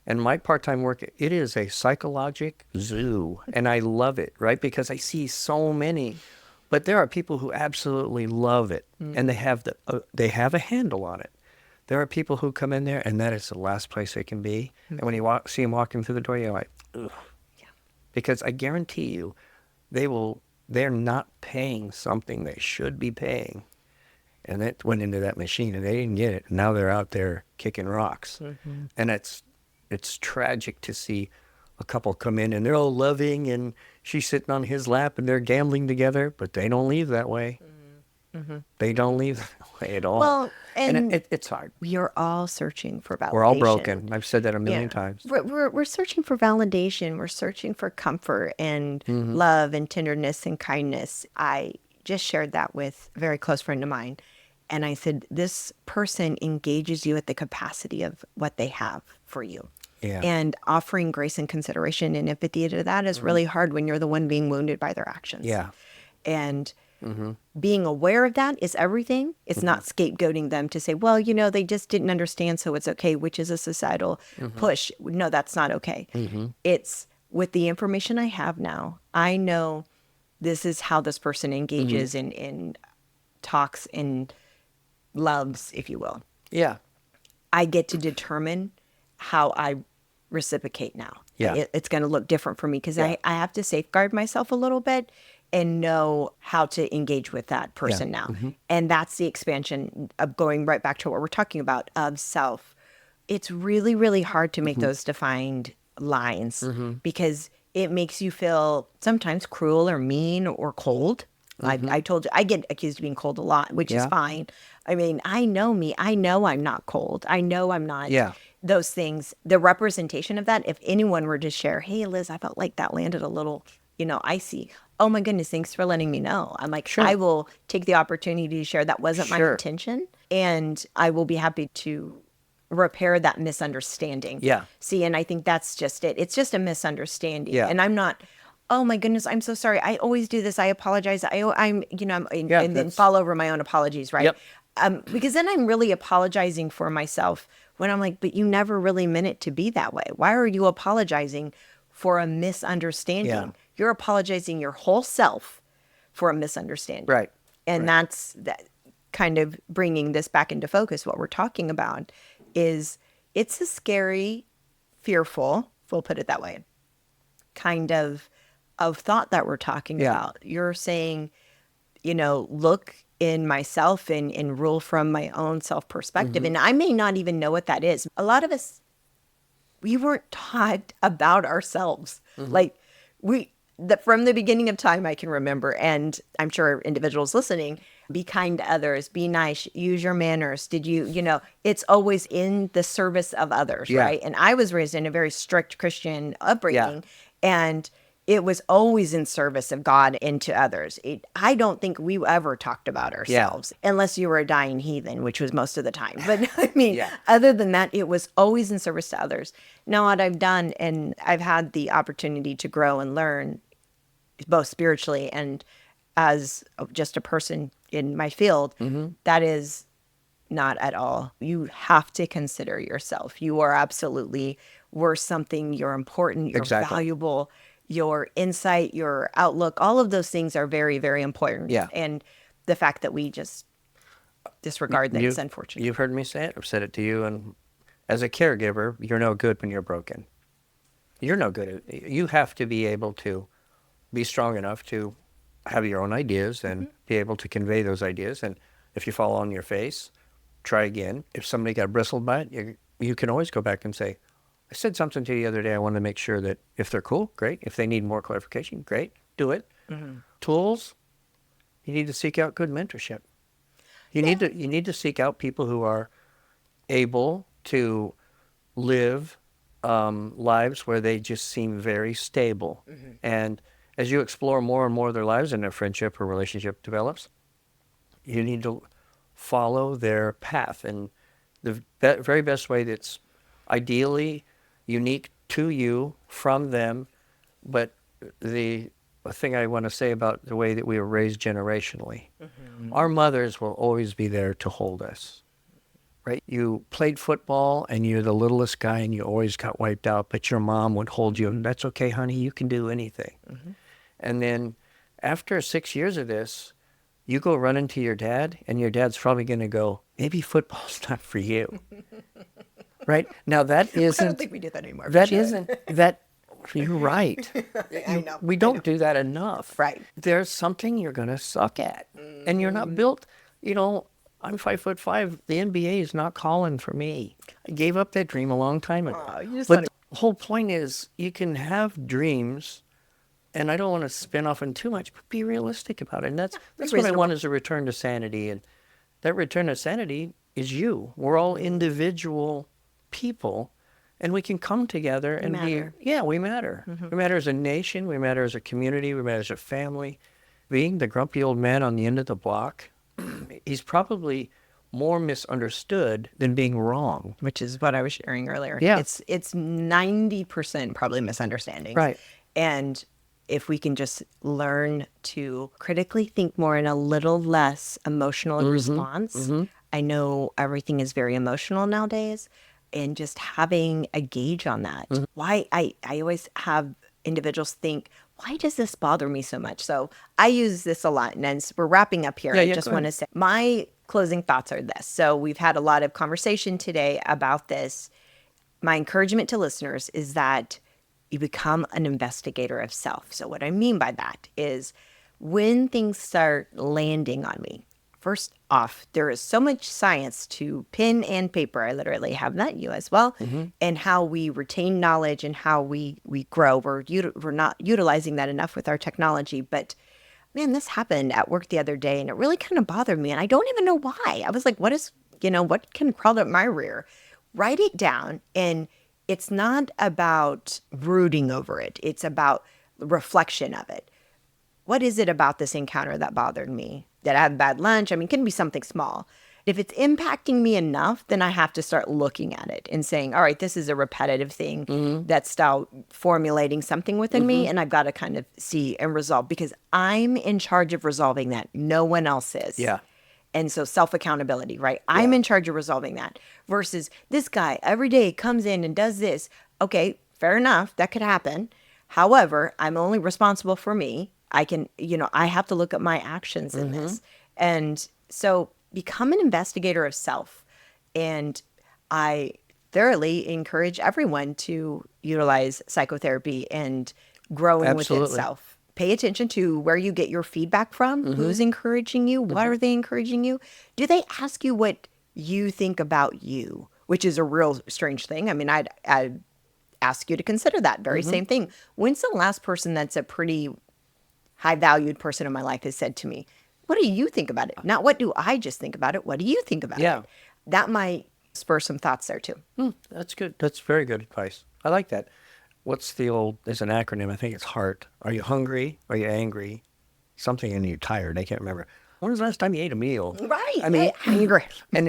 And my part-time work, it is a psychologic zoo, and I love it, right? Because I see so many, but there are people who absolutely love it, and they have a handle on it. There are people who come in there, and that is the last place they can be. And when you see them walking through the door, you're like, ugh. Yeah. Because I guarantee you, they're not paying something they should be paying. And it went into that machine, and they didn't get it. Now they're out there kicking rocks. And it's tragic to see a couple come in, and they're all loving, and she's sitting on his lap, and they're gambling together, but they don't leave that way. They don't leave that way at all. Well, and and it's hard. we are all searching for validation. We're all broken. I've said that a million times. We're searching for validation. We're searching for comfort and love and tenderness and kindness. I just shared that with a very close friend of mine. And I said, this person engages you at the capacity of what they have for you. Yeah. And offering grace and consideration and empathy to that is really hard when you're the one being wounded by their actions. Yeah. And being aware of that is everything. It's not scapegoating them to say, well, they just didn't understand, so it's okay, which is a societal push. No, that's not okay. It's with the information I have now, I know this is how this person engages in talks and loves, if you will. Yeah. I get to determine how I reciprocate now. Yeah. It's going to look different for me because I have to safeguard myself a little bit and know how to engage with that person now. And that's the expansion of going right back to what we're talking about of self. It's really, really hard to make those defined lines because it makes you feel sometimes cruel or mean or cold. I told you, I get accused of being cold a lot, which is fine. I mean, I know me. I know I'm not cold. I know I'm not those things. The representation of that, if anyone were to share, hey, Liz, I felt like that landed a little, icy. Oh, my goodness, thanks for letting me know. I'm like, I will take the opportunity to share. That wasn't my intention. And I will be happy to repair that misunderstanding. Yeah. See, and I think that's just it. It's just a misunderstanding. Yeah. And I'm not... oh my goodness, I'm so sorry. I always do this. I apologize. And then fall over my own apologies, right? Yep. Because then I'm really apologizing for myself when I'm like, but you never really meant it to be that way. Why are you apologizing for a misunderstanding? Yeah. You're apologizing your whole self for a misunderstanding. Right. And that's that kind of bringing this back into focus. What we're talking about is it's a scary, fearful, we'll put it that way, kind of thought that we're talking about. You're saying, look in myself and rule from my own self perspective. And I may not even know what that is. A lot of us, we weren't taught about ourselves. Like from the beginning of time, I can remember, and I'm sure individuals listening, be kind to others, be nice, use your manners. Did you, it's always in the service of others, right? And I was raised in a very strict Christian upbringing, and it was always in service of God and to others. I don't think we ever talked about ourselves unless you were a dying heathen, which was most of the time. But I mean, other than that, it was always in service to others. Now, what I've done, and I've had the opportunity to grow and learn both spiritually and as just a person in my field, that is not at all. You have to consider yourself. You are absolutely worth something. You're important. You're valuable. Your insight, your outlook, all of those things are very, very important. Yeah. And the fact that we just disregard that is unfortunate. You've heard me say it. I've said it to you. And as a caregiver, you're no good when you're broken. You're no good. You have to be able to be strong enough to have your own ideas and be able to convey those ideas. And if you fall on your face, try again. If somebody got bristled by it, you can always go back and say, I said something to you the other day. I want to make sure that if they're cool, great. If they need more clarification, great. Do it. Tools, you need to seek out good mentorship. You need to seek out people who are able to live lives where they just seem very stable. And as you explore more and more of their lives and their friendship or relationship develops, you need to follow their path. And the very best way that's ideally unique to you from them, but the thing I want to say about the way that we were raised generationally, our mothers will always be there to hold us, right? You played football and you're the littlest guy and you always got wiped out, but your mom would hold you and that's okay, honey, you can do anything. And then after 6 years of this, you go run into your dad and your dad's probably going to go, maybe football's not for you. Right? Now that isn't... I don't think we do that anymore. That isn't... That... You're right. I know. We don't do that enough. Right. There's something you're going to suck at. And you're not built... I'm 5'5". The NBA is not calling for me. I gave up that dream a long time ago. Oh, you just But wanna- the whole point is you can have dreams, and I don't want to spin off in too much, but be realistic about it. And that's what I reasonable. want, is a return to sanity. And that return to sanity is you. We're all individual people, and we can come together and matter. we matter. We matter as a nation. We matter as a community. We matter as a family. Being the grumpy old man on the end of the block, he's probably more misunderstood than being wrong. Which is what I was sharing earlier. Yeah. It's 90% probably misunderstanding. Right. And if we can just learn to critically think more in a little less emotional response. I know everything is very emotional nowadays, and just having a gauge on that. Why I always have individuals think, why does this bother me so much? So I use this a lot. And as we're wrapping up here, I just want to say my closing thoughts are this. So we've had a lot of conversation today about this. My encouragement to listeners is that you become an investigator of self. So what I mean by that is when things start landing on me, first off, there is so much science to pen and paper. I literally have that, you as well, and how we retain knowledge and how we grow. We're not utilizing that enough with our technology. But man, this happened at work the other day, and it really kind of bothered me. And I don't even know why. I was like, what can crawl up my rear? Write it down. And it's not about brooding over it. It's about reflection of it. What is it about this encounter that bothered me? Did I have a bad lunch? I mean, it can be something small. If it's impacting me enough, then I have to start looking at it and saying, all right, this is a repetitive thing that's still formulating something within me. And I've got to kind of see and resolve, because I'm in charge of resolving that. No one else is. Yeah. And so self-accountability, right? I'm in charge of resolving that, versus this guy every day comes in and does this. Okay, fair enough. That could happen. However, I'm only responsible for me. I can, I have to look at my actions in this. And so become an investigator of self. And I thoroughly encourage everyone to utilize psychotherapy and growing with itself. Pay attention to where you get your feedback from, who's encouraging you, what are they encouraging you? Do they ask you what you think about you, which is a real strange thing. I mean, I'd ask you to consider that very same thing. When's the last person that's a pretty high-valued person in my life has said to me, what do you think about it? Not what do I just think about it? What do you think about it? That might spur some thoughts there too. That's good. That's very good advice. I like that. There's an acronym, I think it's HEART. Are you hungry? Are you angry? Something, and you're tired. I can't remember. When was the last time you ate a meal? Right. I mean, angry. And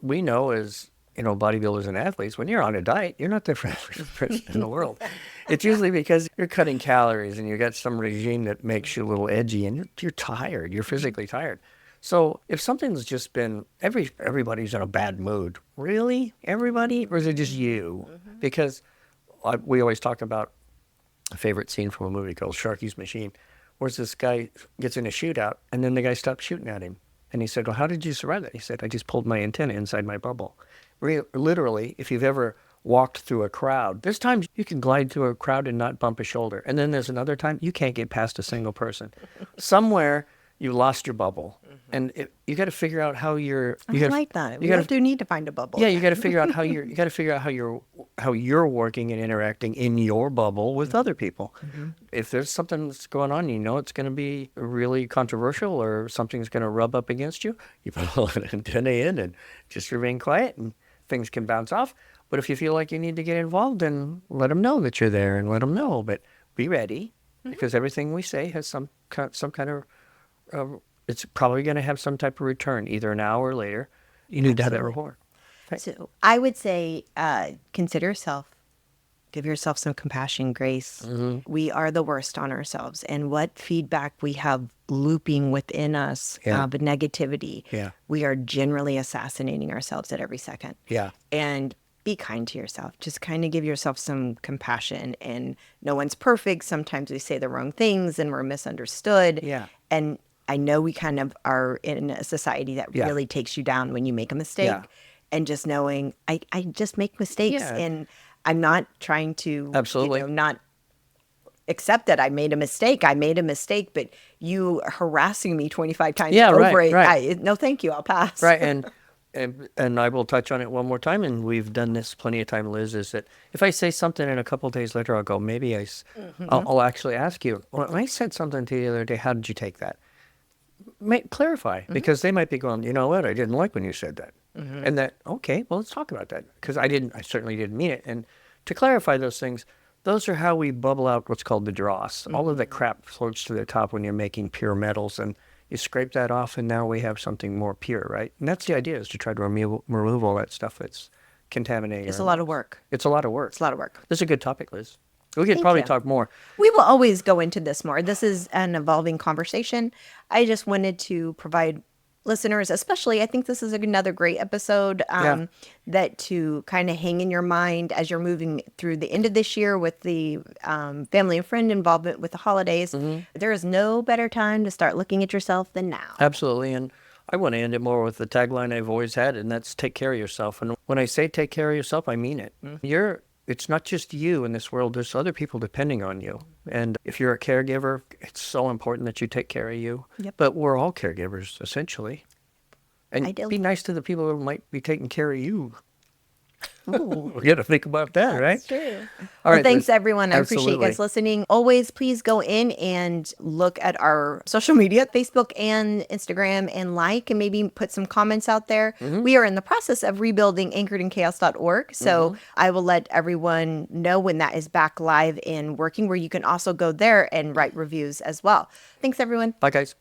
we know as, bodybuilders and athletes, when you're on a diet, you're not the friendliest person in the world. It's usually because you're cutting calories and you got some regime that makes you a little edgy, and you're tired. You're physically tired. So if something's just been, everybody's in a bad mood. Really? Everybody? Or is it just you? Because we always talk about a favorite scene from a movie called Sharky's Machine, where this guy gets in a shootout, and then the guy stops shooting at him. And he said, well, how did you survive that? He said, I just pulled my antenna inside my bubble. Literally, if you've ever walked through a crowd, there's times you can glide through a crowd and not bump a shoulder. And then there's another time you can't get past a single person. Somewhere you lost your bubble. And you got to figure out how you're. I like that. We do need to find a bubble. Yeah, you got to figure out how you're. You got to figure out how you're working and interacting in your bubble with other people. If there's something that's going on, it's going to be really controversial, or something's going to rub up against you. You put an antenna in and just remain quiet, and things can bounce off. But if you feel like you need to get involved, then let them know that you're there, and let them know. But be ready, because everything we say has some kind of. It's probably going to have some type of return, either now or later. You need to have that reward. So I would say consider yourself, Give yourself some compassion, grace. We are the worst on ourselves. And what feedback we have looping within us Yeah. of negativity, Yeah. we are generally assassinating ourselves at every second. Yeah. And be kind to yourself. Just kind of give yourself some compassion. And no one's perfect. Sometimes we say the wrong things and we're misunderstood. Yeah. And I know we kind of are in a society that Yeah. really takes you down when you make a mistake. Yeah. And just knowing I just make mistakes. Yeah. And I'm not trying to Absolutely. not accept that I made a mistake. I made a mistake, but you harassing me 25 times Yeah, over right, it, right. no thank you, I'll pass. Right. And I will touch on it one more time, and we've done this plenty of time, Liz, is that if I say something and a couple of days later I'll go, maybe I'll actually ask you, well, I said something to you the other day, how did you take that? Clarify, because they might be going, you know what, I didn't like when you said that. And that, okay, well, let's talk about that, because I certainly didn't mean it. And to clarify those things, those are how we bubble out what's called the dross. All of the crap floats to the top when you're making pure metals, and you scrape that off, and now we have something more pure, right? And that's the idea, is to try to remove all that stuff that's contaminating. It's our a lot lives. of work. It's a lot of work. It's a lot of work. This is a good topic, Liz. We could Thank probably you. talk more. We will always go into this more. This is an evolving conversation. I just wanted to provide listeners, especially, I think this is another great episode Yeah. that to kind of hang in your mind as you're moving through the end of this year with the family and friend involvement with the holidays. There is no better time to start looking at yourself than now. Absolutely. And I want to end it more with the tagline I've always had, and that's take care of yourself. And when I say take care of yourself, I mean it. It's not just you in this world. There's other people depending on you. And if you're a caregiver, it's so important that you take care of you. Yep. But we're all caregivers, essentially. And Ideally. be nice to the people who might be taking care of you. We got to think about that, right? That's true. All Well, right, thanks Liz. everyone. I appreciate you Absolutely. guys listening. Always, please go in and look at our social media, Facebook and Instagram, and and maybe put some comments out there. We are in the process of rebuilding anchoredinchaos.org. So I will let everyone know when that is back live and working, where you can also go there and write reviews as well. Thanks, everyone. Bye, guys.